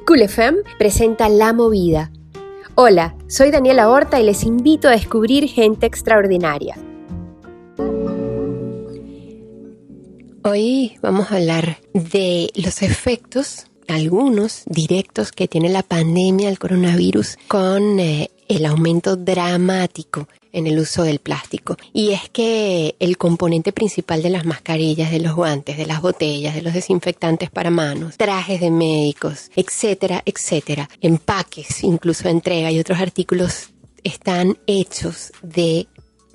Cool FM presenta La Movida. Hola, soy Daniela Horta y les invito a descubrir gente extraordinaria. Hoy vamos a hablar de los efectos, algunos directos, que tiene la pandemia del coronavirus con el aumento dramático en el uso del plástico. Y es que el componente principal de las mascarillas, de los guantes, de las botellas, de los desinfectantes para manos, trajes de médicos, etcétera, etcétera, empaques, incluso de entrega y otros artículos están hechos de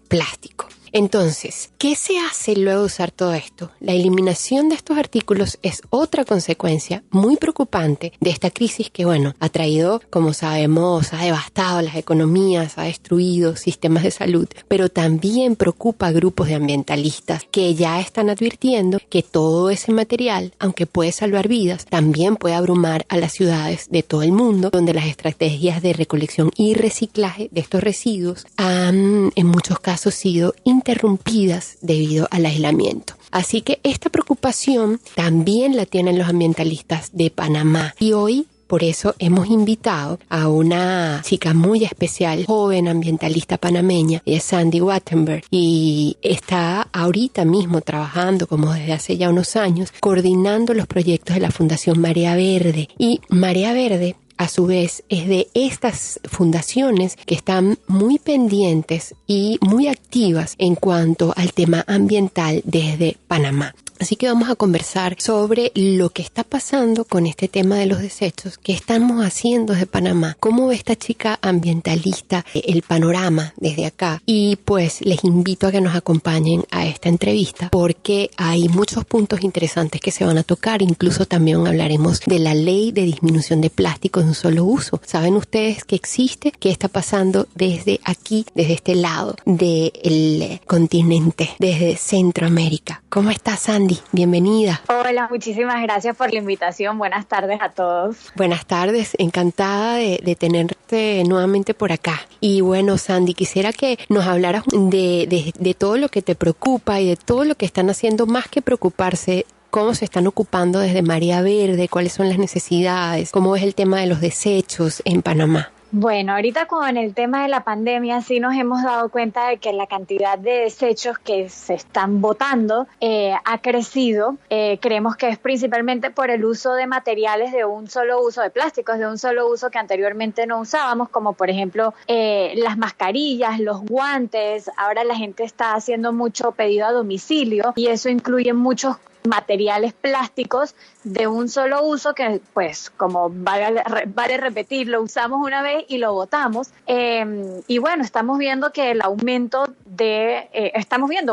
plástico. Entonces, ¿qué se hace luego de usar todo esto? La eliminación de estos artículos es otra consecuencia muy preocupante de esta crisis que, ha traído, como sabemos, ha devastado las economías, ha destruido sistemas de salud, pero también preocupa a grupos de ambientalistas que ya están advirtiendo que todo ese material, aunque puede salvar vidas, también puede abrumar a las ciudades de todo el mundo, donde las estrategias de recolección y reciclaje de estos residuos han, en muchos casos, sido interrumpidas debido al aislamiento. Así que esta preocupación también la tienen los ambientalistas de Panamá. Y hoy, por eso, hemos invitado a una chica muy especial, joven ambientalista panameña, ella es Sandy Wattenberg, y está ahorita mismo trabajando, como desde hace ya unos años, coordinando los proyectos de la Fundación Marea Verde. Y Marea Verde, a su vez, es de estas fundaciones que están muy pendientes y muy activas en cuanto al tema ambiental desde Panamá. Así que vamos a conversar sobre lo que está pasando con este tema de los desechos, qué estamos haciendo desde Panamá, cómo ve esta chica ambientalista el panorama desde acá. Y pues les invito a que nos acompañen a esta entrevista porque hay muchos puntos interesantes que se van a tocar. Incluso también hablaremos de la ley de disminución de plástico de un solo uso. ¿Saben ustedes que existe? ¿Qué está pasando desde aquí, desde este lado del continente, desde Centroamérica? ¿Cómo estás, Sandy? Bienvenida. Hola, muchísimas gracias por la invitación. Buenas tardes a todos. Buenas tardes, encantada de tenerte nuevamente por acá. Y bueno, Sandy, quisiera que nos hablaras de todo lo que te preocupa y de todo lo que están haciendo, más que preocuparse. ¿Cómo se están ocupando desde Marea Verde? ¿Cuáles son las necesidades? ¿Cómo es el tema de los desechos en Panamá? Bueno, ahorita con el tema de la pandemia sí nos hemos dado cuenta de que la cantidad de desechos que se están botando ha crecido. Creemos que es principalmente por el uso de materiales de un solo uso, de plásticos de un solo uso que anteriormente no usábamos, como por ejemplo las mascarillas, los guantes. Ahora la gente está haciendo mucho pedido a domicilio y eso incluye muchos materiales plásticos de un solo uso que, pues, como vale repetir, lo usamos una vez y lo botamos. Y bueno, estamos viendo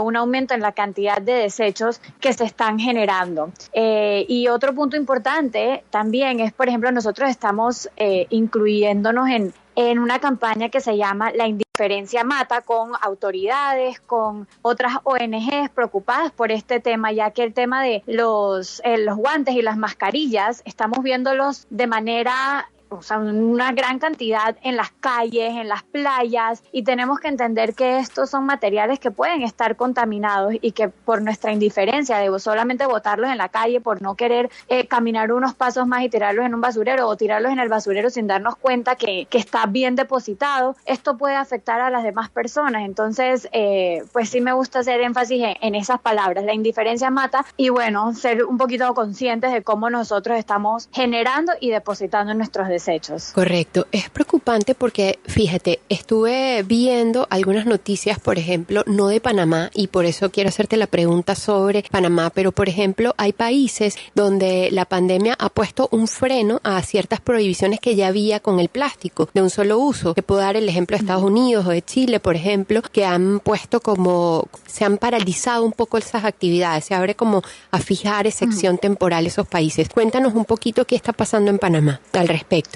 un aumento en la cantidad de desechos que se están generando. Y otro punto importante también es, por ejemplo, nosotros estamos incluyéndonos en una campaña que se llama La Indiferencia Mata, con autoridades, con otras ONGs preocupadas por este tema, ya que el tema de los guantes y las mascarillas estamos viéndolos de manera, una gran cantidad en las calles, en las playas, y tenemos que entender que estos son materiales que pueden estar contaminados y que por nuestra indiferencia de solamente botarlos en la calle, por no querer caminar unos pasos más y tirarlos en un basurero o tirarlos en el basurero sin darnos cuenta que está bien depositado, esto puede afectar a las demás personas. Entonces, pues sí me gusta hacer énfasis en esas palabras, la indiferencia mata, y bueno, ser un poquito conscientes de cómo nosotros estamos generando y depositando en nuestros desechos. Correcto. Es preocupante porque, fíjate, estuve viendo algunas noticias, por ejemplo, no de Panamá, y por eso quiero hacerte la pregunta sobre Panamá, pero por ejemplo, hay países donde la pandemia ha puesto un freno a ciertas prohibiciones que ya había con el plástico de un solo uso. Te puedo dar el ejemplo de Estados Unidos o de Chile, por ejemplo, que han puesto se han paralizado un poco esas actividades, se abre como a fijar excepción temporal esos países. Cuéntanos un poquito qué está pasando en Panamá al respecto.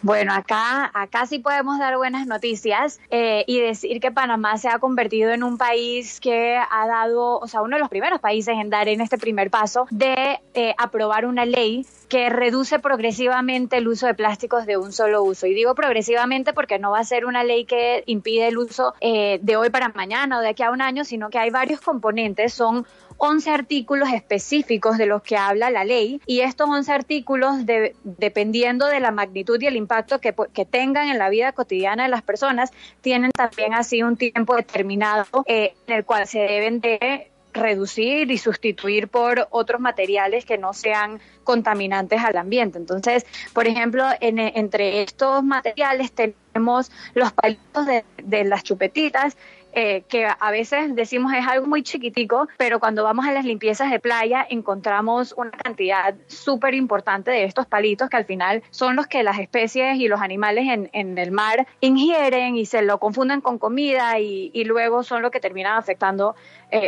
Bueno, acá sí podemos dar buenas noticias y decir que Panamá se ha convertido en un país que ha dado, uno de los primeros países en dar en este primer paso de aprobar una ley que reduce progresivamente el uso de plásticos de un solo uso. Y digo progresivamente porque no va a ser una ley que impide el uso de hoy para mañana o de aquí a un año, sino que hay varios componentes. Son 11 artículos específicos de los que habla la ley, y estos 11 artículos, dependiendo de la magnitud y el impacto que tengan en la vida cotidiana de las personas, tienen también así un tiempo determinado en el cual se deben de reducir y sustituir por otros materiales que no sean contaminantes al ambiente. Entonces, por ejemplo, entre estos materiales tenemos los palitos de las chupetitas, que a veces decimos es algo muy chiquitico, pero cuando vamos a las limpiezas de playa encontramos una cantidad súper importante de estos palitos que al final son los que las especies y los animales en el mar ingieren y se lo confunden con comida y luego son los que terminan afectando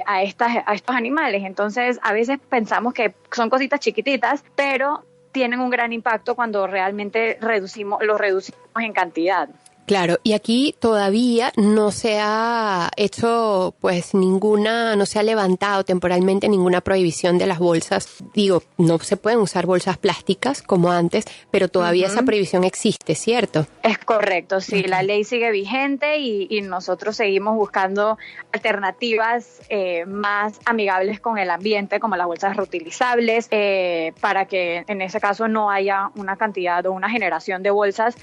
a estos animales. Entonces, a veces pensamos que son cositas chiquititas, pero tienen un gran impacto cuando realmente los reducimos en cantidad. Claro, y aquí todavía no se ha hecho pues no se ha levantado temporalmente ninguna prohibición de las bolsas. Digo, no se pueden usar bolsas plásticas como antes, pero todavía esa prohibición existe, ¿cierto? Es correcto, sí, la ley sigue vigente y nosotros seguimos buscando alternativas más amigables con el ambiente, como las bolsas reutilizables, para que en ese caso no haya una cantidad o una generación de bolsas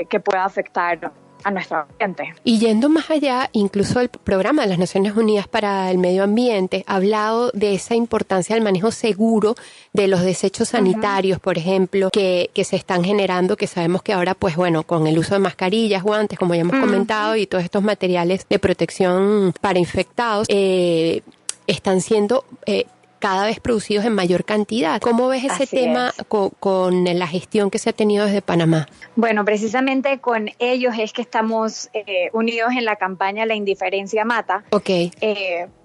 que pueda afectar a nuestro ambiente. Y yendo más allá, incluso el programa de las Naciones Unidas para el Medio Ambiente ha hablado de esa importancia del manejo seguro de los desechos sanitarios, por ejemplo, que se están generando, que sabemos que ahora, pues bueno, con el uso de mascarillas, guantes, como ya hemos comentado, y todos estos materiales de protección para infectados, están siendo cada vez producidos en mayor cantidad. ¿Cómo ves ese tema con la gestión que se ha tenido desde Panamá? Bueno, precisamente con ellos es que estamos unidos en la campaña La Indiferencia Mata. Okay.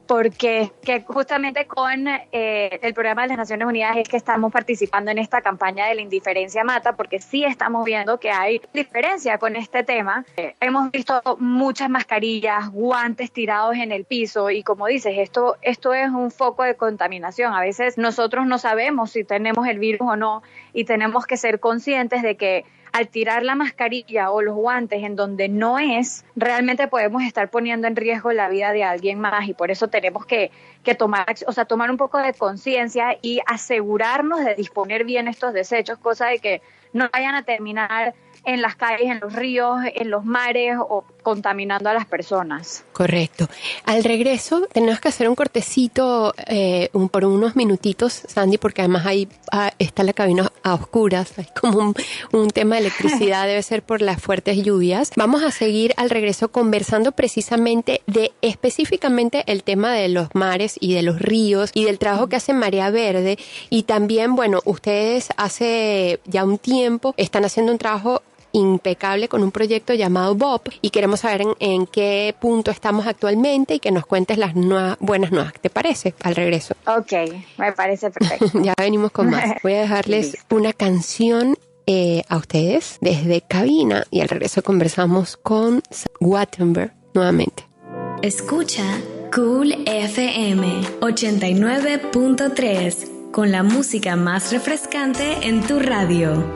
Porque justamente con el programa de las Naciones Unidas es que estamos participando en esta campaña de La Indiferencia Mata, porque sí estamos viendo que hay diferencia con este tema. Hemos visto muchas mascarillas, guantes tirados en el piso y como dices, esto es un foco de contaminación. A veces nosotros no sabemos si tenemos el virus o no y tenemos que ser conscientes de que al tirar la mascarilla o los guantes en donde no es, realmente podemos estar poniendo en riesgo la vida de alguien más y por eso tenemos que tomar un poco de conciencia y asegurarnos de disponer bien estos desechos, cosa de que no vayan a terminar en las calles, en los ríos, en los mares o contaminando a las personas. Correcto. Al regreso tenemos que hacer un cortecito por unos minutitos, Sandy, porque además ahí está la cabina a oscuras, hay como un tema de electricidad, debe ser por las fuertes lluvias. Vamos a seguir al regreso conversando precisamente específicamente el tema de los mares y de los ríos y del trabajo que hace Marea Verde y también, bueno, ustedes hace ya un tiempo están haciendo un trabajo impecable con un proyecto llamado BOP y queremos saber en qué punto estamos actualmente y que nos cuentes las buenas nuevas. ¿Te parece? Al regreso. Ok, me parece perfecto. Ya venimos con más. Voy a dejarles una canción a ustedes desde cabina y al regreso conversamos con Wattenberg nuevamente. Escucha Cool FM 89.3 con la música más refrescante en tu radio.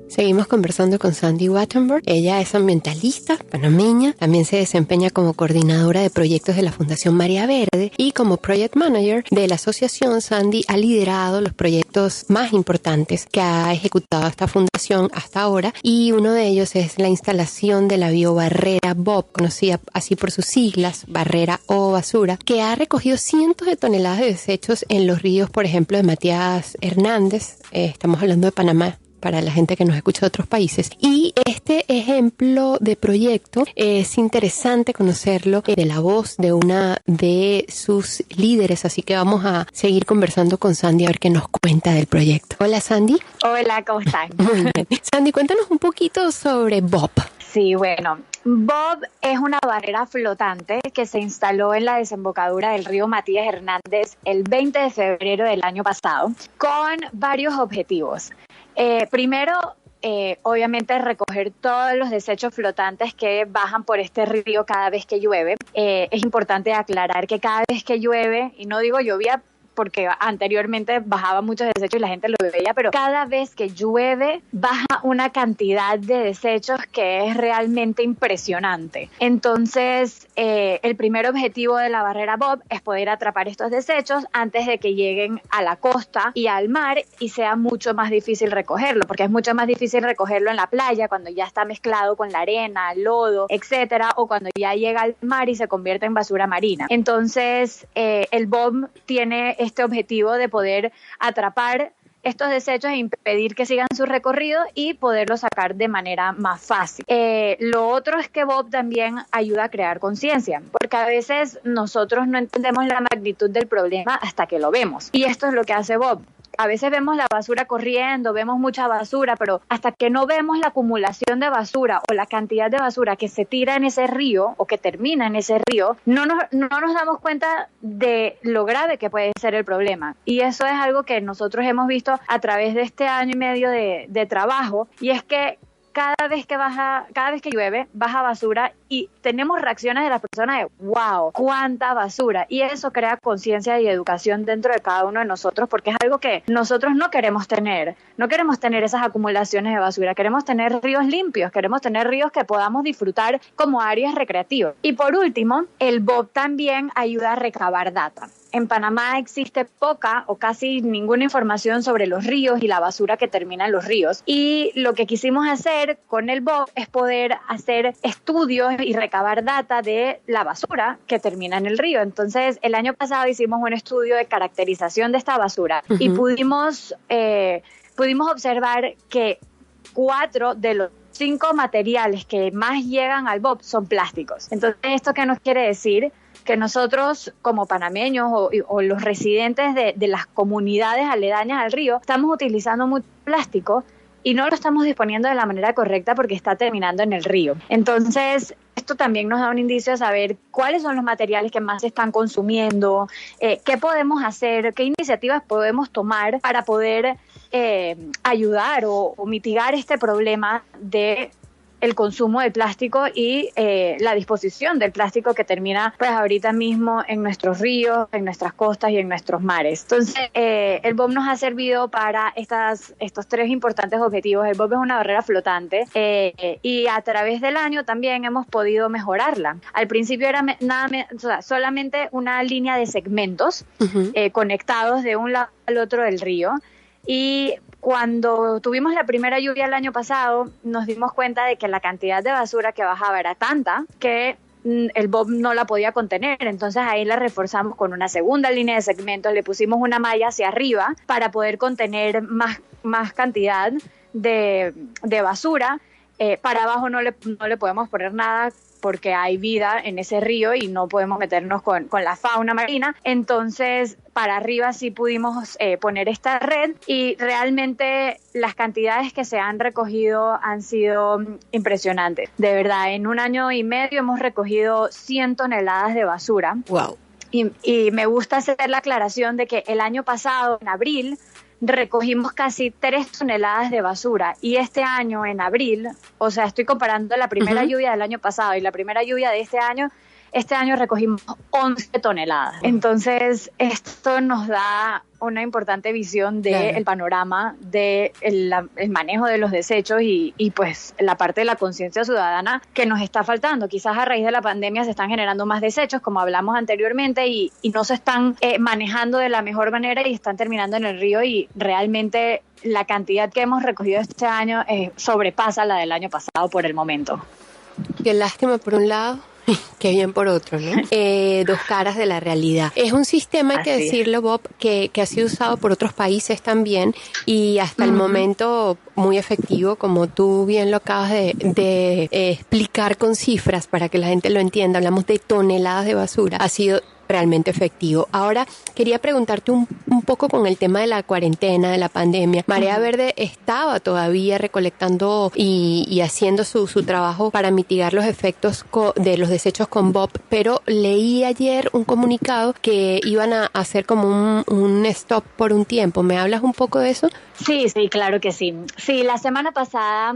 Seguimos conversando con Sandy Wattenberg. Ella es ambientalista panameña, también se desempeña como coordinadora de proyectos de la Fundación Marea Verde y como Project Manager de la asociación. Sandy ha liderado los proyectos más importantes que ha ejecutado esta fundación hasta ahora y uno de ellos es la instalación de la biobarrera BOP, conocida así por sus siglas, barrera o basura, que ha recogido cientos de toneladas de desechos en los ríos, por ejemplo, de Matías Hernández, estamos hablando de Panamá, para la gente que nos escucha de otros países. Y este ejemplo de proyecto es interesante conocerlo de la voz de una de sus líderes, así que vamos a seguir conversando con Sandy a ver qué nos cuenta del proyecto. Hola, Sandy. Hola, ¿cómo están? Muy bien. Sandy, cuéntanos un poquito sobre BOP. Sí, bueno, Bob es una barrera flotante que se instaló en la desembocadura del río Matías Hernández el 20 de febrero del año pasado con varios objetivos. Primero, obviamente recoger todos los desechos flotantes que bajan por este río cada vez que llueve. Es importante aclarar que cada vez que llueve, y no digo llovía porque anteriormente bajaba muchos desechos y la gente lo veía, pero cada vez que llueve baja una cantidad de desechos que es realmente impresionante. Entonces, el primer objetivo de la barrera Bob es poder atrapar estos desechos antes de que lleguen a la costa y al mar y sea mucho más difícil recogerlo, porque es mucho más difícil recogerlo en la playa cuando ya está mezclado con la arena, lodo, etcétera, o cuando ya llega al mar y se convierte en basura marina. Entonces, el Bob tiene este objetivo de poder atrapar estos desechos e impedir que sigan su recorrido y poderlos sacar de manera más fácil. Lo otro es que Bob también ayuda a crear conciencia, porque a veces nosotros no entendemos la magnitud del problema hasta que lo vemos. Y esto es lo que hace Bob. A veces vemos la basura corriendo, vemos mucha basura, pero hasta que no vemos la acumulación de basura o la cantidad de basura que se tira en ese río o que termina en ese río, no nos damos cuenta de lo grave que puede ser el problema. Y eso es algo que nosotros hemos visto a través de este año y medio de trabajo, y es que cada vez que llueve, baja basura y tenemos reacciones de las personas de wow, cuánta basura. Y eso crea conciencia y educación dentro de cada uno de nosotros, porque es algo que nosotros no queremos tener. No queremos tener esas acumulaciones de basura. Queremos tener ríos limpios, queremos tener ríos que podamos disfrutar como áreas recreativas. Y por último, el Bob también ayuda a recabar data. En Panamá existe poca o casi ninguna información sobre los ríos y la basura que termina en los ríos. Y lo que quisimos hacer con el Bob es poder hacer estudios y recabar data de la basura que termina en el río. Entonces, el año pasado hicimos un estudio de caracterización de esta basura y pudimos observar que 4 de los 5 materiales que más llegan al Bob son plásticos. Entonces, ¿esto qué nos quiere decir? Que nosotros como panameños o los residentes de las comunidades aledañas al río estamos utilizando mucho plástico y no lo estamos disponiendo de la manera correcta porque está terminando en el río. Entonces, esto también nos da un indicio de saber cuáles son los materiales que más se están consumiendo, qué podemos hacer, qué iniciativas podemos tomar para poder ayudar o mitigar este problema de el consumo de plástico y la disposición del plástico que termina pues ahorita mismo en nuestros ríos, en nuestras costas y en nuestros mares. Entonces, el Bob nos ha servido para estos 3 importantes objetivos. El Bob es una barrera flotante y a través del año también hemos podido mejorarla. Al principio era solamente una línea de segmentos conectados de un lado al otro del río. Y cuando tuvimos la primera lluvia el año pasado, nos dimos cuenta de que la cantidad de basura que bajaba era tanta que el Bob no la podía contener. Entonces ahí la reforzamos con una segunda línea de segmentos, le pusimos una malla hacia arriba para poder contener más cantidad de basura. Para abajo no le podemos poner nada porque hay vida en ese río y no podemos meternos con la fauna marina. Entonces, para arriba sí pudimos poner esta red y realmente las cantidades que se han recogido han sido impresionantes. De verdad, en un año y medio hemos recogido 100 toneladas de basura. Wow. Y me gusta hacer la aclaración de que el año pasado, en abril, recogimos casi 3 toneladas de basura y este año en abril, o sea, estoy comparando la primera lluvia del año pasado y la primera lluvia de este año recogimos 11 toneladas. Entonces, esto nos da una importante visión del panorama del el manejo de los desechos y pues la parte de la conciencia ciudadana que nos está faltando. Quizás a raíz de la pandemia se están generando más desechos, como hablamos anteriormente, y no se están manejando de la mejor manera y están terminando en el río, y realmente la cantidad que hemos recogido este año sobrepasa la del año pasado por el momento. Qué lástima por un lado. Qué bien por otro, ¿no? Dos caras de la realidad. Es un sistema, hay que decirlo, Bob, que ha sido usado por otros países también y hasta el momento muy efectivo, como tú bien lo acabas de explicar con cifras para que la gente lo entienda. Hablamos de toneladas de basura. Ha sido realmente efectivo. Ahora, quería preguntarte un poco con el tema de la cuarentena, de la pandemia. Marea Verde estaba todavía recolectando y haciendo su trabajo para mitigar los efectos de los desechos con BOP, pero leí ayer un comunicado que iban a hacer como un stop por un tiempo. ¿Me hablas un poco de eso? Sí, claro que sí. Sí, la semana pasada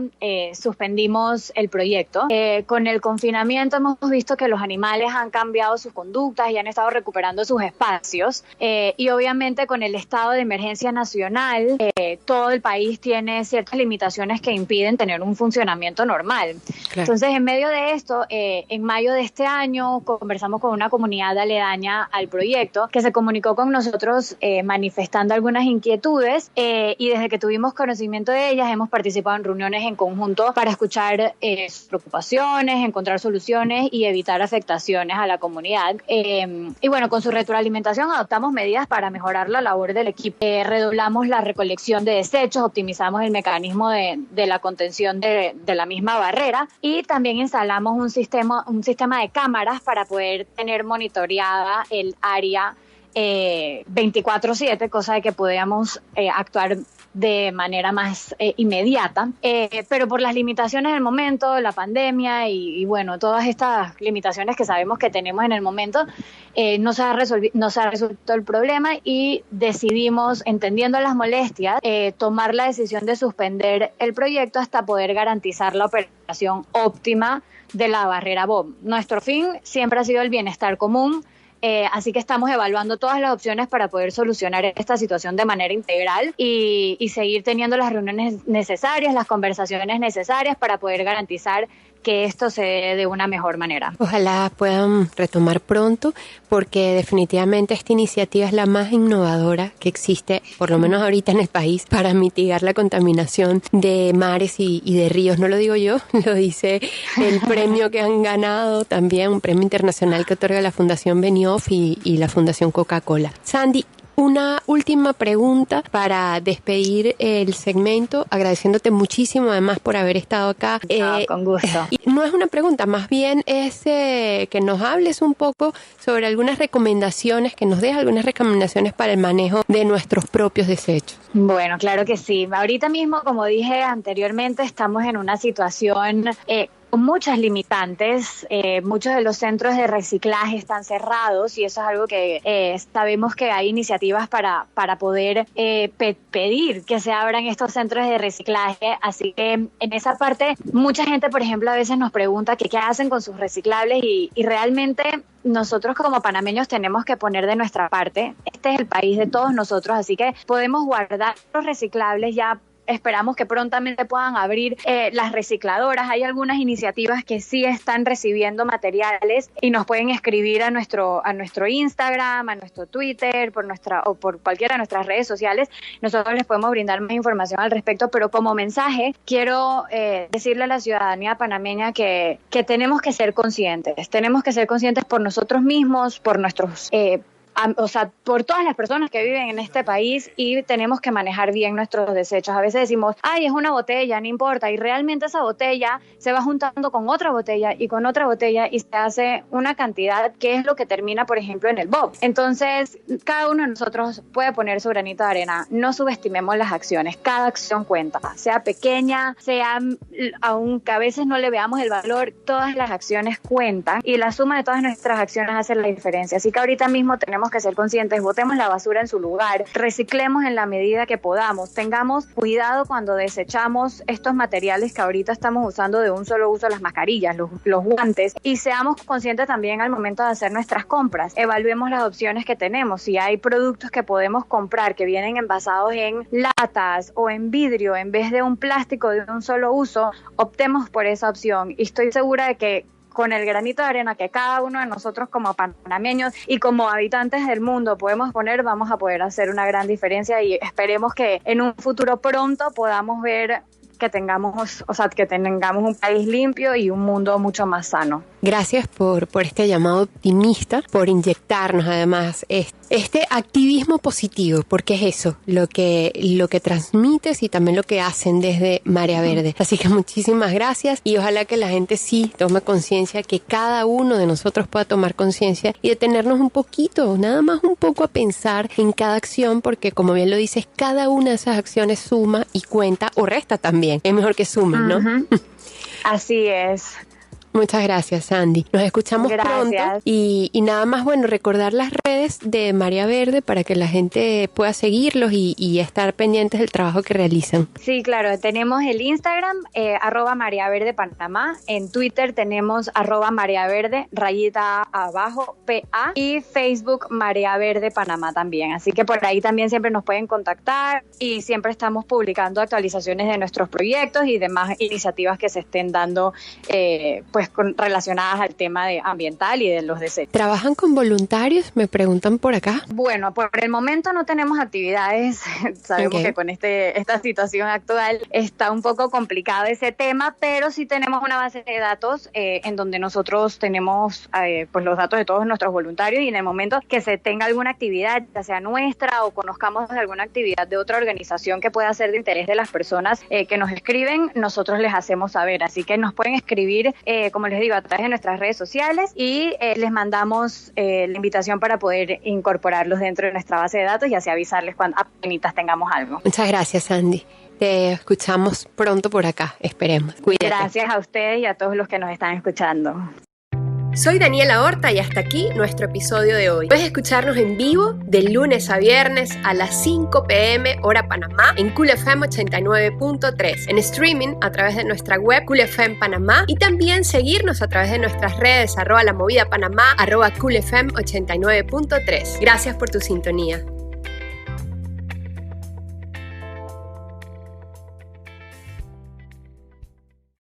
suspendimos el proyecto. Con el confinamiento hemos visto que los animales han cambiado sus conductas y han estado recuperando sus espacios. Y obviamente con el estado de emergencia nacional, todo el país tiene ciertas limitaciones que impiden tener un funcionamiento normal. Claro. Entonces, en medio de esto, en mayo de este año, conversamos con una comunidad aledaña al proyecto que se comunicó con nosotros manifestando algunas inquietudes y desde que tuvimos conocimiento de ellas hemos participado en reuniones en conjunto para escuchar sus preocupaciones, encontrar soluciones y evitar afectaciones a la comunidad. Y bueno, con su retroalimentación adoptamos medidas para mejorar la labor del equipo. Redoblamos la recolección de desechos, optimizamos el mecanismo de la contención de la misma barrera y también instalamos un sistema de cámaras para poder tener monitoreada el área 24/7, cosa de que podamos actuar de manera más inmediata, pero por las limitaciones del momento, la pandemia y bueno, todas estas limitaciones que sabemos que tenemos en el momento, no se ha resuelto el problema y decidimos, entendiendo las molestias, tomar la decisión de suspender el proyecto hasta poder garantizar la operación óptima de la barrera BOP. Nuestro fin siempre ha sido el bienestar común. Así que estamos evaluando todas las opciones para poder solucionar esta situación de manera integral y seguir teniendo las reuniones necesarias, las conversaciones necesarias para poder garantizar que esto se dé de una mejor manera. Ojalá puedan retomar pronto, porque definitivamente esta iniciativa es la más innovadora que existe, por lo menos ahorita en el país, para mitigar la contaminación de mares y de ríos. No lo digo yo, lo dice el premio que han ganado también, un premio internacional que otorga la Fundación Benioff y la Fundación Coca-Cola. Sandy, una última pregunta para despedir el segmento, agradeciéndote muchísimo además por haber estado acá. Con gusto. Y no es una pregunta, más bien es que nos hables un poco sobre algunas recomendaciones, que nos des algunas recomendaciones para el manejo de nuestros propios desechos. Bueno, claro que sí. Ahorita mismo, como dije anteriormente, estamos en una situación con muchas limitantes. Muchos de los centros de reciclaje están cerrados y eso es algo que sabemos que hay iniciativas para poder pedir que se abran estos centros de reciclaje. Así que en esa parte, mucha gente, por ejemplo, a veces nos pregunta que qué hacen con sus reciclables y realmente nosotros como panameños tenemos que poner de nuestra parte. Este es el país de todos nosotros, así que podemos guardar los reciclables. Ya esperamos que prontamente puedan abrir las recicladoras. Hay algunas iniciativas que sí están recibiendo materiales y nos pueden escribir a nuestro Instagram, a nuestro Twitter, o por cualquiera de nuestras redes sociales. Nosotros les podemos brindar más información al respecto, pero como mensaje quiero decirle a la ciudadanía panameña que tenemos que ser conscientes. Tenemos que ser conscientes por nosotros mismos, por nuestros por todas las personas que viven en este país, y tenemos que manejar bien nuestros desechos. A veces decimos, ay, es una botella, no importa, y realmente esa botella se va juntando con otra botella y con otra botella y se hace una cantidad que es lo que termina, por ejemplo, en el BOP. Entonces, cada uno de nosotros puede poner su granito de arena. No subestimemos las acciones, cada acción cuenta, sea pequeña, sea, aunque a veces no le veamos el valor, todas las acciones cuentan y la suma de todas nuestras acciones hace la diferencia. Así que ahorita mismo tenemos que ser conscientes, botemos la basura en su lugar, reciclemos en la medida que podamos, tengamos cuidado cuando desechamos estos materiales que ahorita estamos usando de un solo uso, las mascarillas, los guantes, y seamos conscientes también al momento de hacer nuestras compras. Evaluemos las opciones que tenemos. Si hay productos que podemos comprar que vienen envasados en latas o en vidrio en vez de un plástico de un solo uso, optemos por esa opción, y estoy segura de que con el granito de arena que cada uno de nosotros como panameños y como habitantes del mundo podemos poner, vamos a poder hacer una gran diferencia, y esperemos que en un futuro pronto podamos ver que tengamos un país limpio y un mundo mucho más sano. Gracias por este llamado optimista, por inyectarnos además este activismo positivo, porque es eso, lo que transmites y también lo que hacen desde Marea Verde. Así que muchísimas gracias y ojalá que la gente sí tome conciencia, que cada uno de nosotros pueda tomar conciencia y detenernos un poquito, nada más un poco a pensar en cada acción, porque como bien lo dices, cada una de esas acciones suma y cuenta o resta también. Es mejor que sumen, ¿no? Así es. Muchas gracias, Sandy. Nos escuchamos pronto y nada más, bueno, recordar las redes de Marea Verde para que la gente pueda seguirlos y estar pendientes del trabajo que realizan. Sí, claro, tenemos el Instagram, @MareaVerdePanamá, en Twitter tenemos @MareaVerde, _PA, y Facebook Marea Verde Panamá también, así que por ahí también siempre nos pueden contactar y siempre estamos publicando actualizaciones de nuestros proyectos y demás iniciativas que se estén dando, relacionadas al tema ambiental y de los desechos. ¿Trabajan con voluntarios? Me preguntan por acá. Bueno, por el momento no tenemos actividades. Sabemos que con esta situación actual está un poco complicado ese tema, pero sí tenemos una base de datos en donde nosotros tenemos los datos de todos nuestros voluntarios, y en el momento que se tenga alguna actividad, ya sea nuestra o conozcamos de alguna actividad de otra organización que pueda ser de interés de las personas que nos escriben, nosotros les hacemos saber. Así que nos pueden escribir como les digo, a través de nuestras redes sociales, y les mandamos la invitación para poder incorporarlos dentro de nuestra base de datos y así avisarles cuando apenas tengamos algo. Muchas gracias, Sandy. Te escuchamos pronto por acá, esperemos. Cuídate. Gracias a ustedes y a todos los que nos están escuchando. Soy Daniela Horta y hasta aquí nuestro episodio de hoy. Puedes escucharnos en vivo de lunes a viernes a las 5 p.m. hora Panamá en Cool FM 89.3, en streaming a través de nuestra web Cool FM Panamá, y también seguirnos a través de nuestras redes @LaMovidaPanamá, @Cool FM 89.3. Gracias por tu sintonía.